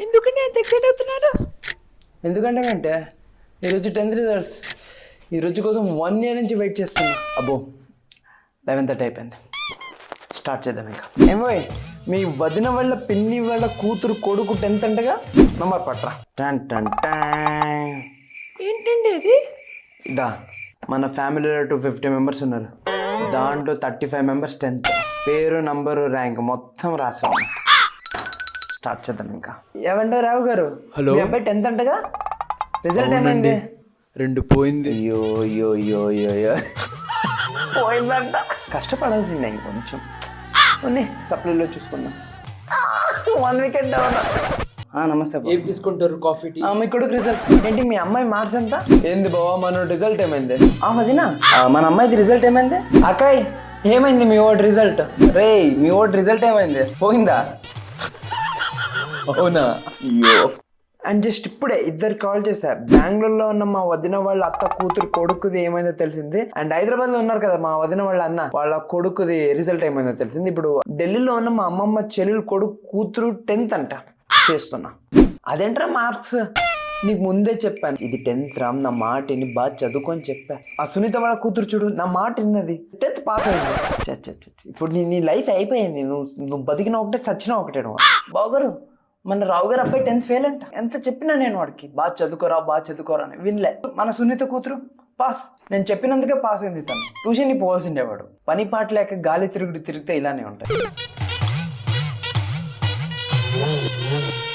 ఎందుకంటే అంత ఎక్సైట్ అవుతున్నారు? ఎందుకంటే అంటే ఈరోజు 10th రిజల్ట్స్. ఈరోజు కోసం 1 year నుంచి వెయిట్ చేస్తున్నా. అబ్బో 11:30 అయిపోయింది. స్టార్ట్ చేద్దాం ఇంకా. ఏమోయ్ మీ వదిన వాళ్ళ పిన్ని వాళ్ళ కూతురు కొడుకు 10th అంటగా, నంబర్ పట్రా. టన్ టన్ టన్. ఏంటండి అది? ఇదా మన ఫ్యామిలీలో 250 మెంబర్స్ ఉన్నారు. దాంట్లో 35 మెంబర్స్ 10th. పేరు నంబరు ర్యాంక్ మొత్తం రాసాం. స్టార్ట్ చేద్దాం ఇంకా. ఏమంటో రావు గారు, హలో. మీ అబ్బాయి 10th అంటగా, రిజల్ట్ ఏమైంది? 2 పోయింది. అయ్యో అయ్యో అయ్యో అయ్యో అయ్యో పోయిందంట. కష్టపడాల్సిందే ఇంకొంచెం. ఉన్నాయి సప్లీలో చూసుకుందాం. 1 weekend డౌన్. నమస్తే బావ. ఏం తీసుకుంటారు? Coffee, tea? మీ కొడుకు రిజల్ట్స్ ఏంటి? మీ అమ్మాయి మార్క్స్ ఎంత? ఏంది బావా మన రిజల్ట్ ఏమైంది? వదినా మన అమ్మాయిది రిజల్ట్ ఏమైంది? అక్కాయ్ ఏమైంది మీ ఓటు రిజల్ట్? రే మీ ఓటు రిజల్ట్ ఏమైంది? పోయిందా? అవునా? అయ్యో. అండ్ జస్ట్ ఇప్పుడే ఇద్దరు కాల్ చేశారు. బెంగళూరులో ఉన్న మా వదిన వాళ్ళ అత్త కూతురు కొడుకుది ఏమైందో తెలిసింది. అండ్ హైదరాబాద్ లో ఉన్నారు కదా మా వదిన వాళ్ళ అన్న, వాళ్ళ కొడుకుది రిజల్ట్ ఏమైందో తెలిసింది. ఇప్పుడు ఢిల్లీలో ఉన్న మా అమ్మమ్మ చెల్లెలు కొడుకు కూతురు 10th అంట చేస్తున్నా. అదేంట్రా మార్క్స్? నీకు ముందే చెప్పాను, ఇది 10th రామ్, నా మాట విని బాగా చదువుకొని చెప్పా. ఆ సునీత వాళ్ళ కూతురు చూడు, నా మాట విన్నది, 10th పాస్ అయింది. ఇప్పుడు నీ లైఫ్ అయిపోయింది. నువ్వు బతికిన ఒకటే, సచ్చినా ఒకటే. నువ్వు బాగారు మన రావు గారు అబ్బాయి 10th ఫెయిల్ అంట. ఎంత చెప్పినా నేను వాడికి బాగా చదువుకోరా అని వినలే. మన సునీత కూతురు పాస్. నేను చెప్పినందుకే పాస్ అయింది తను. ట్యూషన్కి పోవాల్సిండేవాడు. పని పాట లేక గాలి తిరిగితే ఇలానే ఉంటాయి.